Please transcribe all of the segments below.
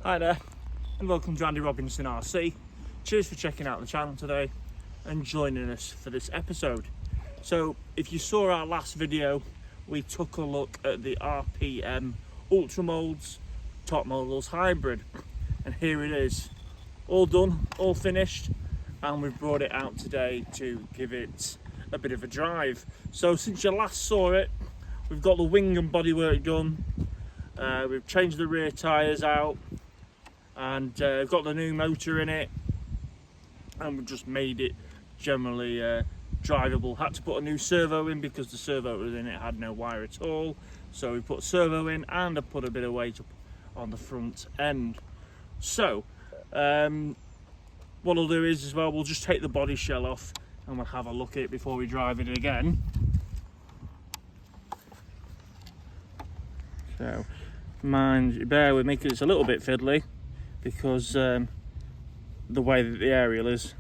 Hi there, and welcome to Andy Robinson RC. Cheers for checking out the channel today and joining us for this episode. So, if you saw our last video, we took a look at the RPM Ultra Molds Top Models Hybrid, and here it is, all done, all finished, and we've brought it out today to give it a bit of a drive. So, since you last saw it, we've got the wing and bodywork done. We've changed the rear tyres out, and we've got the new motor in it, and we've just made it generally drivable. Had to put a new servo in because the servo was in it had no wire at all, so we put a servo in, and I put a bit of weight up on the front end. So what I'll do is, as well, we'll just take the body shell off and we'll have a look at it before we drive it again. So bear with me because it's a little bit fiddly because the way that the aerial is.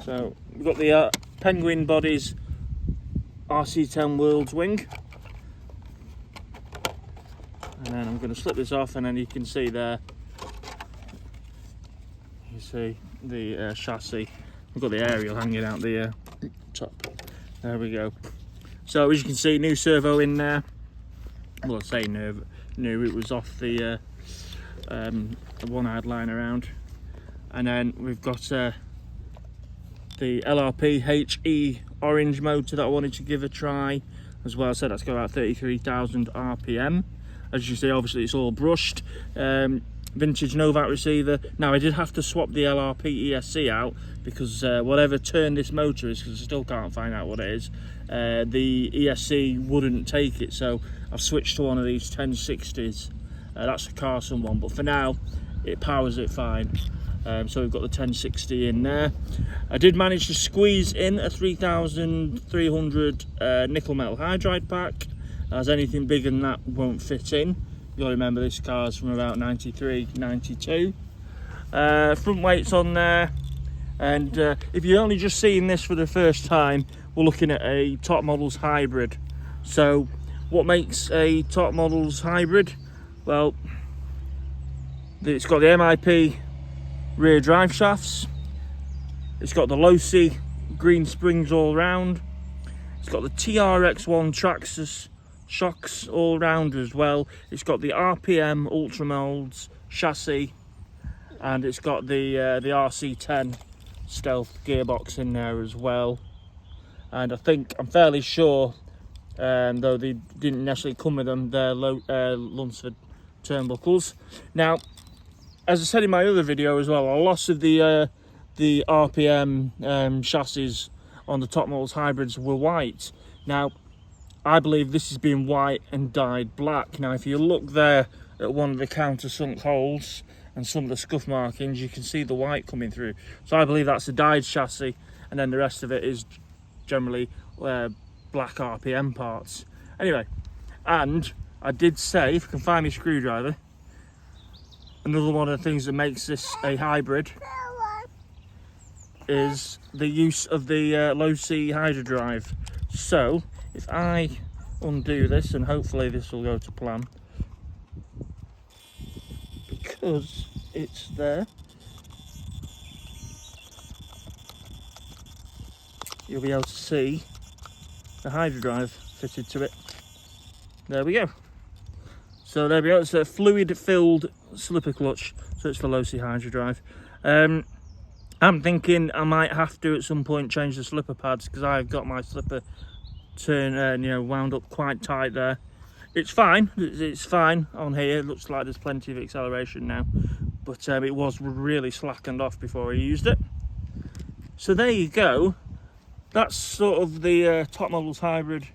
So we've got the Penguin Bodies RC10 Worlds wing, and then I'm going to slip this off, and then you can see there, you see the chassis. We've got the aerial hanging out the top. There we go. So as you can see, new servo in there. Well, I say new, it was off the one I had lying around. And then we've got the LRP HE orange motor that I wanted to give a try as well. So that's got about 33,000 RPM. As you see, obviously it's all brushed. Vintage Novat receiver. Now I did have to swap the LRP ESC out because whatever turn this motor is, because I still can't find out what it is, the ESC wouldn't take it, so I've switched to one of these 1060s. That's a Carson one, but for now it powers it fine. So we've got the 1060 in there. I did manage to squeeze in a 3300 nickel metal hydride pack, as anything bigger than that won't fit in. You've got to remember this car's from about 93, 92. Front weights on there, and if you're only just seeing this for the first time, we're looking at a Top Models hybrid. So what makes a Top Models hybrid? Well, it's got the MIP rear drive shafts, it's got the Losi green springs all round, it's got the TRX1 Traxxas shocks all round as well, it's got the RPM Ultra Molds chassis, and it's got the RC10 Stealth gearbox in there as well. And I'm fairly sure, though they didn't necessarily come with them, they're Lunsford turnbuckles. Now, as I said in my other video as well, a lot of the RPM chassis on the Top Models hybrids were white. Now, I believe this has been white and dyed black. Now, if you look there at one of the countersunk holes and some of the scuff markings, you can see the white coming through. So I believe that's a dyed chassis, and then the rest of it is generally black RPM parts. Anyway, and I did say, if I can find my screwdriver, another one of the things that makes this a hybrid is the use of the Losi hydrodrive. So if I undo this, and hopefully this will go to plan because it's there, you'll be able to see the hydrodrive fitted to it. There we go. So there we go, it's a fluid filled slipper clutch, so it's the Losi hydrodrive. I'm thinking I might have to at some point change the slipper pads because I've got my slipper wound up quite tight there. It's fine on here, it looks like there's plenty of acceleration now, but it was really slackened off before I used it. So there you go, that's sort of the Top Models hybrid,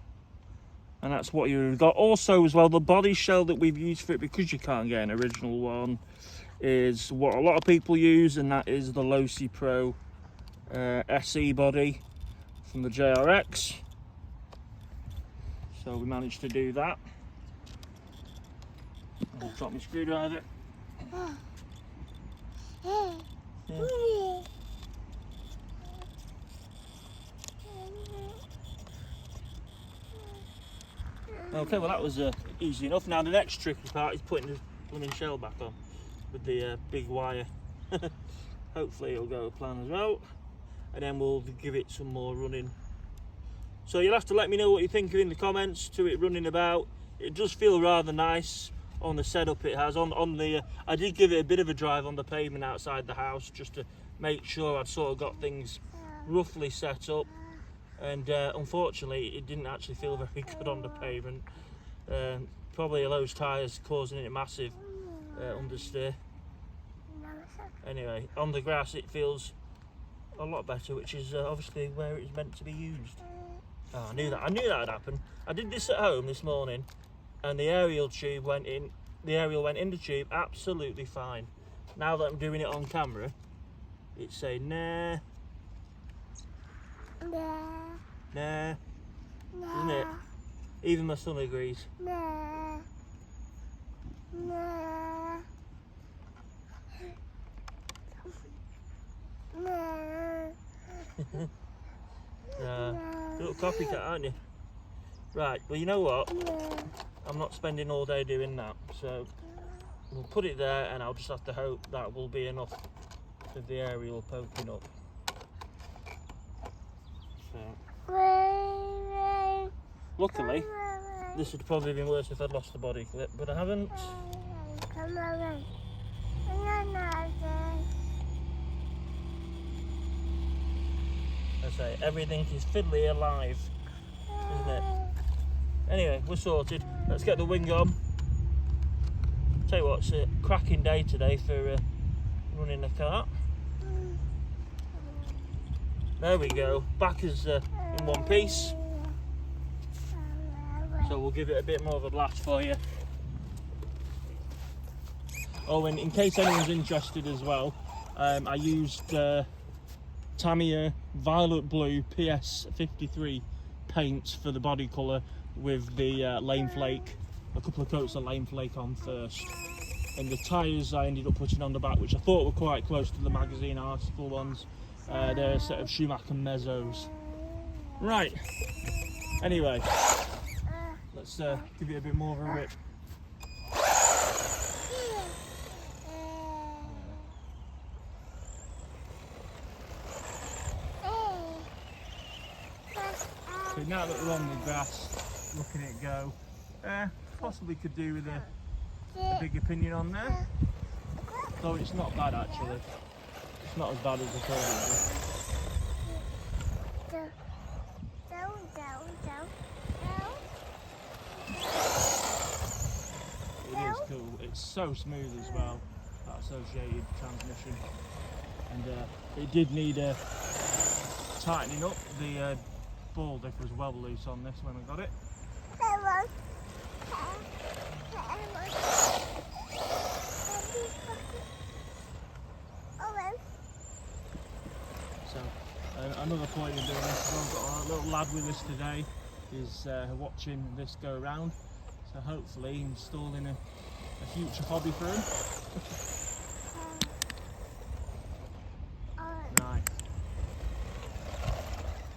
and that's what you've got. Also as well, the body shell that we've used for it, because you can't get an original one, is what a lot of people use, and that is the Losi Pro SE body from the JRX. So we managed to do that. I'll drop my screwdriver. Yeah. Okay, well that was easy enough. Now the next tricky part is putting blooming shell back on with the big wire. Hopefully it'll go to plan as well, and then we'll give it some more running. So you'll have to let me know what you think in the comments to it running about. It does feel rather nice on the setup it has. I did give it a bit of a drive on the pavement outside the house just to make sure I'd sort of got things roughly set up, and unfortunately it didn't actually feel very good on the pavement. Probably those tyres causing it a massive understeer. Anyway, on the grass it feels a lot better, which is obviously where it's meant to be used. Oh, I knew that would happen. I did this at home this morning, and the aerial went in the tube absolutely fine. Now that I'm doing it on camera, it's saying nah, isn't it? Even my son agrees. Little copycat, aren't you? Right, well, you know what? I'm not spending all day doing that, so we'll put it there, and I'll just have to hope that will be enough of the aerial poking up. So, luckily, this would probably have been worse if I'd lost the body clip, but I haven't. I say, everything is fiddly alive, isn't it? Anyway, we're sorted. Let's get the wing on. Tell you what, it's a cracking day today for running the cart. There we go. Back is in one piece. So we'll give it a bit more of a blast for you. Oh, and in case anyone's interested as well, I used Tamiya Violet Blue PS53 paint for the body colour with the lame flake, a couple of coats of lame flake on first. And the tyres I ended up putting on the back, which I thought were quite close to the magazine article ones. They're a set of Schumacher Mezzos. Right, anyway, let's give it a bit more of a rip. So now that we're on the grass, looking at it go, possibly could do with a big opinion on there. Though it's not bad actually. It's not as bad as I thought it would be. It is cool. It's so smooth as well, that associated transmission. And it did need tightening up. The ball diff was well loose on this when I got it. So another point of doing this, I've got a little lad with us today, is watching this go around, so hopefully installing a future hobby for him. Right.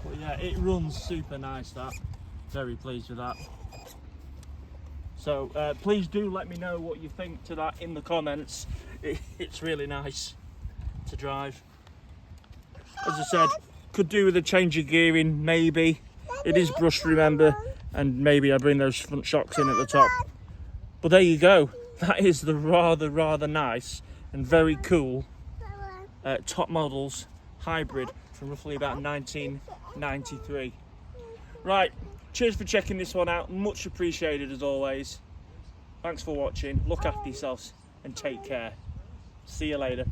But yeah, it runs super nice, that. Very pleased with that. So please do let me know what you think to that in the comments. It's really nice to drive. As I said, could do with a change of gearing, maybe. It is brushed, remember, and maybe I bring those front shocks in at the top. But there you go. That is the rather nice and very cool top models hybrid from roughly about 1993. Right, cheers for checking this one out. Much appreciated as always. Thanks for watching. Look after yourselves and take care. See you later.